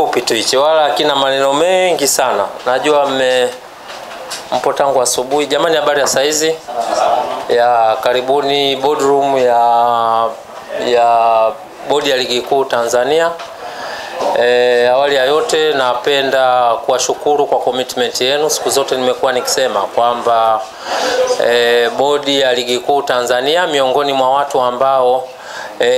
kifupi tu hicho, wala kina maneno mengi sana. Najua mpo tangu asubuhi. Jamani, habari ya saizi? Ya karibuni boardroom ya bodi ya ligi kuu Tanzania. Awali ya yote napenda kuwashukuru kwa commitment yenu. Siku zote nimekuwa nikisema kwamba bodi ya ligi kuu Tanzania miongoni mwa watu ambao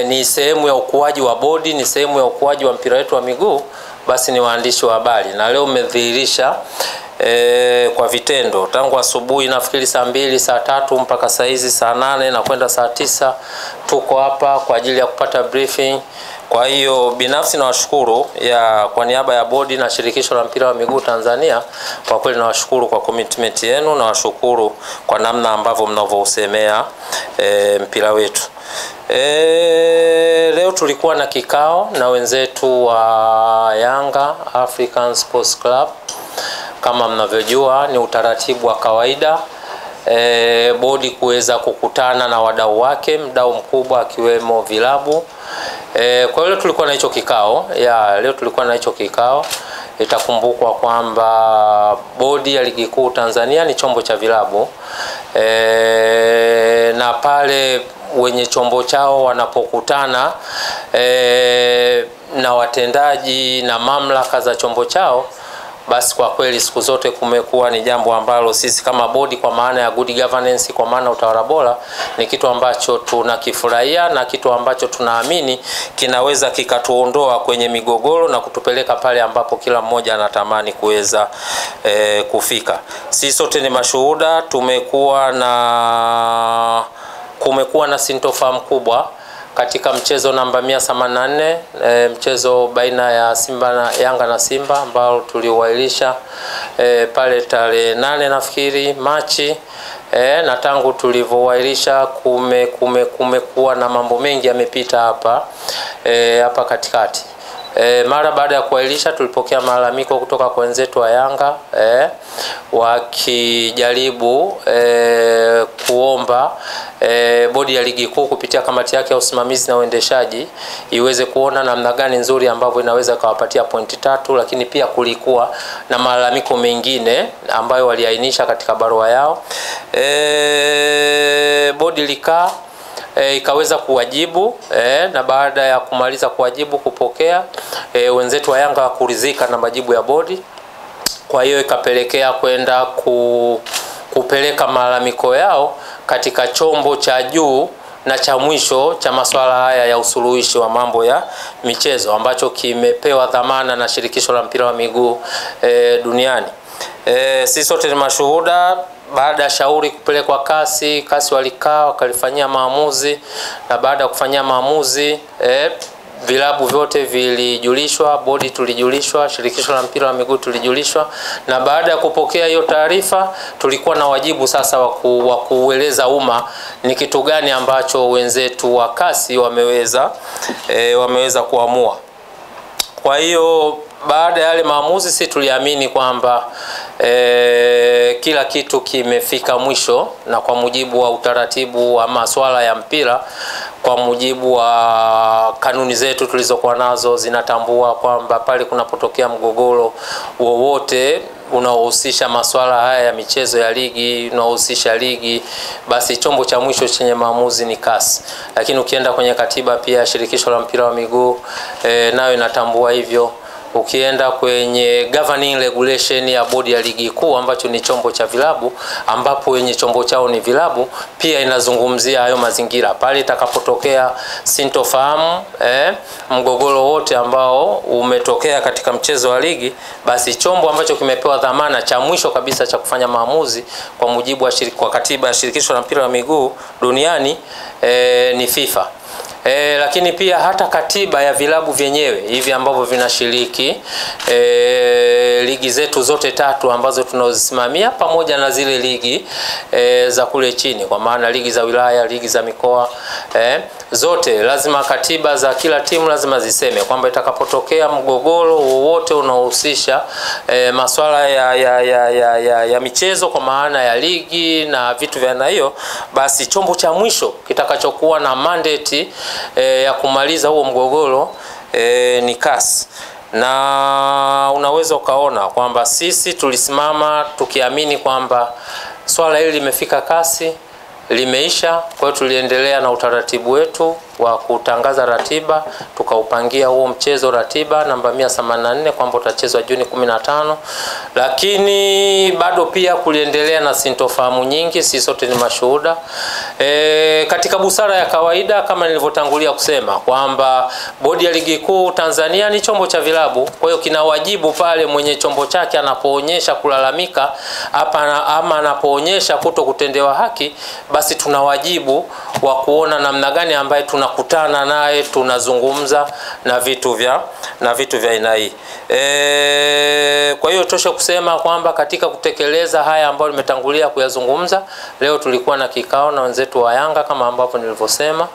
ni sehemu ya ukuaji wa bodi, ni sehemu ya ukuaji wa mpira wetu wa miguu, basi ni waandishi wa habari. Na leo umedhihirisha kwa vitendo tangu asubuhi, nafikiri saa 2 saa 3 mpaka saa hizi saa 8 na kwenda saa 9 tuko hapa kwa ajili ya kupata briefing. Kwa hiyo binafsi nawashukuru kwa niaba ya bodi na shirikisho la mpira wa miguu Tanzania. Kwa kweli nawashukuru kwa commitment yenu, nawashukuru kwa namna ambavyo mnavyosemea mpira wetu. Leo tulikuwa na kikao na wenzetu wa Yanga African Sports Club. Kama mnavyojua ni utaratibu wa kawaida bodi kuweza kukutana na wadau wake, mdau mkubwa akiwemo vilabu. Kwa hiyo tulikuwa na hicho kikao. Leo tulikuwa na hicho kikao. Itakumbukwa kwamba bodi ya ligi kuu Tanzania ni chombo cha vilabu. Na pale wenye chombo chao wanapokutana na watendaji na mamlaka za chombo chao, basi kwa kweli siku zote kumekuwa ni jambo ambalo sisi kama bodi, kwa maana ya good governance, kwa maana utawala bora, ni kitu ambacho tunakifurahia na kitu ambacho tunaamini kinaweza kikatuondoa kwenye migogoro na kutupeleka pale ambapo kila mmoja anatamani kuweza kufika. Sisi sote ni mashuhuda, kumekuwa na sintofahamu kubwa katika mchezo namba 184, mchezo baina ya Yanga na Simba ambao tuliwailisha pale tarehe 8 nafikiri Machi. Na tangu tulivyowailisha kumekuwa na mambo mengi yamepita hapa katikati. Mara baada ya kuwailisha tulipokea malalamiko kutoka kwa wenzetu wa Yanga wakijaribu kuomba bodi ya ligi kuu kupitia kamati yake ya usimamizi na uendeshaji iweze kuona namna gani nzuri ambavyo inaweza kuwapatia pointi 3, lakini pia kulikuwa na malalamiko mengine ambayo waliainisha katika barua yao. Bodi likaa ikaweza kuwajibu na baada ya kumaliza kuwajibu kupokea wenzetu wa Yanga kuridhika na majibu ya bodi. Kwa hiyo ikapelekea kwenda kupeleka malalamiko yao katika chombo cha juu na cha mwisho cha masuala haya ya usuluhishi wa mambo ya michezo ambacho kimepewa dhamana na shirikisho la mpira wa miguu duniani. Sisi sote ni mashuhuda. Baada ya shauri kupelekwa kasi walikaa wakalifanyia maamuzi, na baada ya kufanyia maamuzi vilabu vyote vilijulishwa, bodi tulijulishwa, shirikisho la mpira wa miguu tulijulishwa, na baada ya kupokea hiyo taarifa tulikuwa na wajibu sasa wa kueleza umma ni kitu gani ambacho wenzetu wa kasi wameweza kuamua. Kwa hiyo baada ya yale maamuzi sisi tuliamini kwamba kila kitu kimefika mwisho, na kwa mujibu wa utaratibu wa masuala ya mpira, kwa mujibu wa kanuni zetu tulizokuwa nazo zinatambua kwamba pale kunapotokea mgogoro wowote unaohusisha masuala haya ya michezo ya ligi, unaohusisha ligi, basi chombo cha mwisho chenye maamuzi ni CAS. Lakini ukienda kwenye katiba pia shirikisho la mpira wa miguu nayo inatambua hivyo. Ukienda kwenye governing regulation ya bodi ya ligi kuu ambacho ni chombo cha vilabu, ambapo wenye chombo chao ni vilabu, pia inazungumzia hayo mazingira. Pale itakapotokea sintofahamu, mgogoro wote ambao umetokea katika mchezo wa ligi, basi chombo ambacho kimepewa dhamana cha mwisho kabisa cha kufanya maamuzi kwa mujibu wa katiba ya shirikisho la mpira wa miguu duniani ni FIFA. Lakini pia hata katiba ya vilabu vyenyewe hivi ambavyo vinashiriki ligi zetu zote 3 ambazo tunazosimamia, pamoja na zile ligi za kule chini, kwa maana ligi za wilaya, ligi za mikoa, zote lazima katiba za kila timu lazima ziseme kwamba itakapotokea mgogoro wowote unaohusisha masuala ya michezo, kwa maana ya ligi na vitu vya aina hiyo, basi chombo cha mwisho kitakachokuwa na mandate ya kumaliza huo mgogoro ni CAS. na unaweza ukaona kwamba sisi tulisimama tukiamini kwamba swala hili limefika kasi, limeisha. Kwa hiyo tuliendelea na utaratibu wetu wa kutangaza ratiba, tukaupangia huo mchezo ratiba namba 184 kwamba utachezwa Juni 15, lakini bado pia kuliendelea na sintofahamu nyingi, sisi sote ni mashuhuda. Katika busara ya kawaida kama nilivyotangulia kusema kwamba Bodi ya Ligi Kuu Tanzania ni chombo cha vilabu, kwa hiyo kina wajibu pale mwenye chombo chake anapoonyesha kulalamika ama anapoonyesha kuto kutendewa haki, basi tuna wajibu wa kuona namna gani ambaye tunakutana naye, tunazungumza na vitu vya aina hii. Kwa hiyo tosha kusema kwamba katika kutekeleza haya ambayo nimetangulia kuyazungumza, leo tulikuwa na kikao na wenzetu wa Yanga kama ambavyo nilivyosema,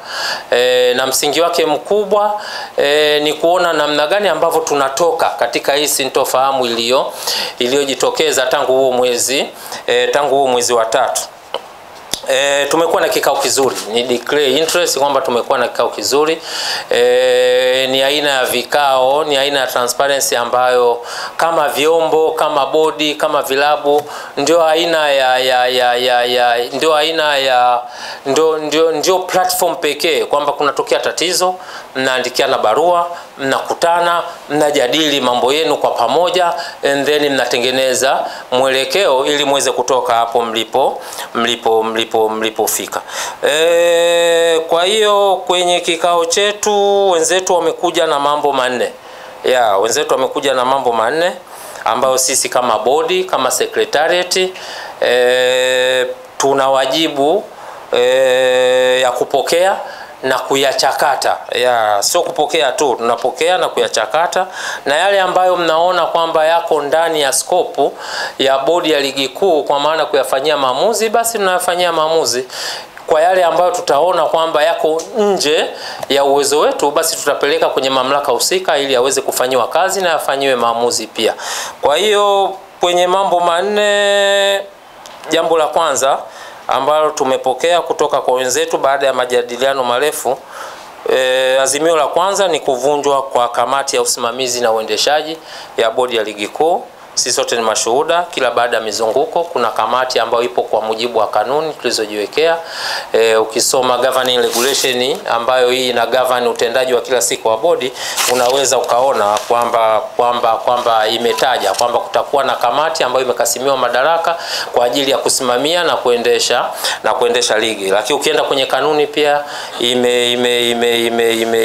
na msingi wake mkubwa ni kuona namna gani ambavyo tunatoka katika hii sintofahamu iliyojitokeza tangu huo mwezi wa 3. Tumekuwa na kikao kizuri, ni declare interest kwamba tumekuwa na kikao kizuri. Ni aina ya vikao, ni aina ya transparency ambayo kama vyombo, kama bodi, kama vilabu ndio ndio platform pekee kwamba kunatokea tatizo, mnaandikiana barua, mnakutana, mnajadili mambo yenu kwa pamoja, and then mnatengeneza mwelekeo ili muweze kutoka hapo mlipofika. Kwa hiyo kwenye kikao chetu wenzetu wamekuja na mambo manne. Wenzetu wamekuja na mambo manne ambayo sisi kama bodi, kama secretariat tuna wajibu ya kupokea na kuyachakata. Sio kupokea tu, tunapokea na kuyachakata, na yale ambayo mnaona kwamba yako ndani ya skopu ya Bodi ya Ligi Kuu kwa maana kuyafanyia maamuzi, basi tunayafanyia maamuzi. Kwa yale ambayo tutaona kwamba yako nje ya uwezo wetu, basi tutapeleka kwenye mamlaka husika ili yaweze kufanyiwa kazi na yafanyiwe maamuzi pia. Kwa hiyo kwenye mambo manne, jambo la kwanza ambalo tumepokea kutoka kwa wenzetu baada ya majadiliano marefu, azimio la kwanza ni kuvunjwa kwa kamati ya usimamizi na uendeshaji ya Bodi ya Ligi Kuu. Sisi sote ni mashuhuda, kila baada ya mizunguko kuna kamati ambayo ipo kwa mujibu wa kanuni tulizojiwekea. Ukisoma governing regulation ambayo hii ina govern utendaji wa kila siku wa bodi, unaweza ukaona kwamba imetaja kwamba kutakuwa na kamati ambayo imekasimiwa madaraka kwa ajili ya kusimamia na kuendesha ligi. Lakini ukienda kwenye kanuni pia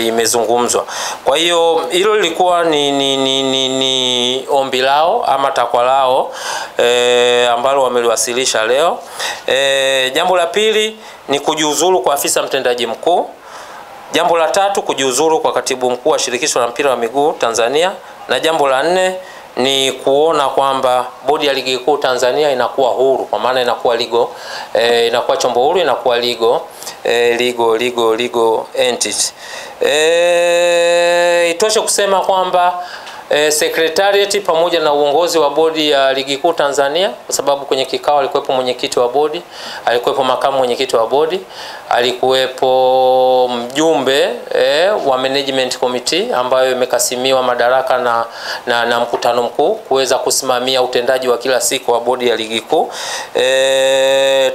imezungumzwa. Kwa hiyo hilo lilikuwa ni ombi lao ama takwa lao ambalo wameliwasilisha leo. Jambo la pili ni kujiuzulu kwa afisa mtendaji mkuu. Jambo la tatu kujiuzulu kwa katibu mkuu wa Shirikisho la Mpira wa Miguu Tanzania, na jambo la nne ni kuona kwamba Bodi ya Ligi Kuu Tanzania inakuwa huru, kwa maana inakuwa inakuwa chombo huru, inakuwa legal entity. Itoshe kusema kwamba secretariat pamoja na uongozi wa Bodi ya Ligi Kuu Tanzania, kwa sababu kwenye kikao alikuwepo mwenyekiti wa bodi, alikuwepo makamu mwenyekiti wa bodi, alikuwepo mjumbe wa management committee ambayo imekasimiwa madaraka na mkutano mkuu kuweza kusimamia utendaji wa kila siku wa Bodi ya Ligi Kuu.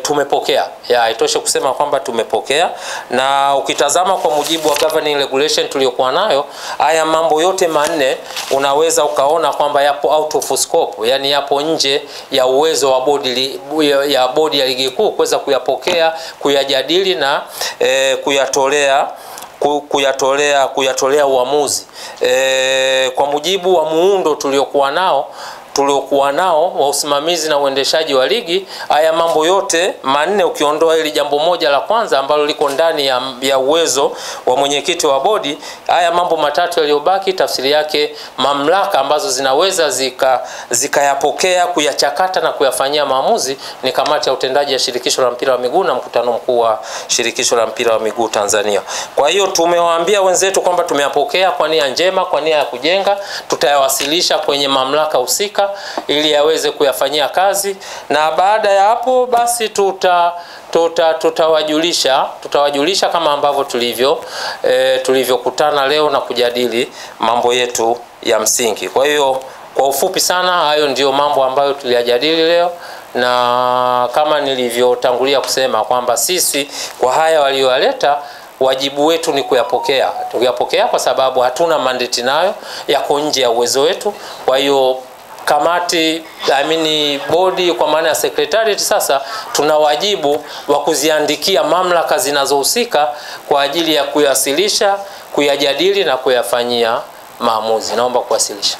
Tumepokea. Itoshe kusema kwamba tumepokea, na ukitazama kwa mujibu wa governing regulation tuliyokuwa nayo, haya mambo yote manne unaweza ukaona kwamba yapo out of scope, yani yapo nje ya uwezo wa Bodi ya Ligi Kuu kuweza kuyapokea, kuyajadili na kuyatolea uamuzi. Kwa mujibu wa muundo tuliokuwa nao wa usimamizi na uendeshaji wa ligi, haya mambo yote manne ukiondoa hili jambo moja la kwanza ambalo liko ndani ya uwezo wa mwenyekiti wa bodi, haya mambo matatu yaliyobaki, tafsiri yake mamlaka ambazo zinaweza zikayapokea, kuyachakata na kuyafanyia maamuzi ni kamati ya utendaji ya Shirikisho la Mpira wa Miguu na mkutano mkuu wa Shirikisho la Mpira wa Miguu Tanzania. Kwa hiyo tumewaambia wenzetu kwamba tumeyapokea kwa nia njema, kwa nia ya kujenga, tutayawasilisha kwenye mamlaka husika ili yaweze kuyafanyia kazi, na baada ya hapo basi tutawajulisha kama ambavyo tulivyokutana leo na kujadili mambo yetu ya msingi. Kwa hiyo kwa ufupi sana, hayo ndio mambo ambayo tuliyajadili leo, na kama nilivyotangulia kusema kwamba sisi kwa haya walioyaleta, wajibu wetu ni kuyapokea. Tukiyapokea kwa sababu hatuna mandate nayo, yako nje ya uwezo wetu. Kwa hiyo kamati, bodi kwa maana ya secretariat, sasa tuna wajibu wa kuziandikia mamlaka zinazohusika kwa ajili ya kuyawasilisha, kuyajadili na kuyafanyia maamuzi. Naomba kuwasilisha.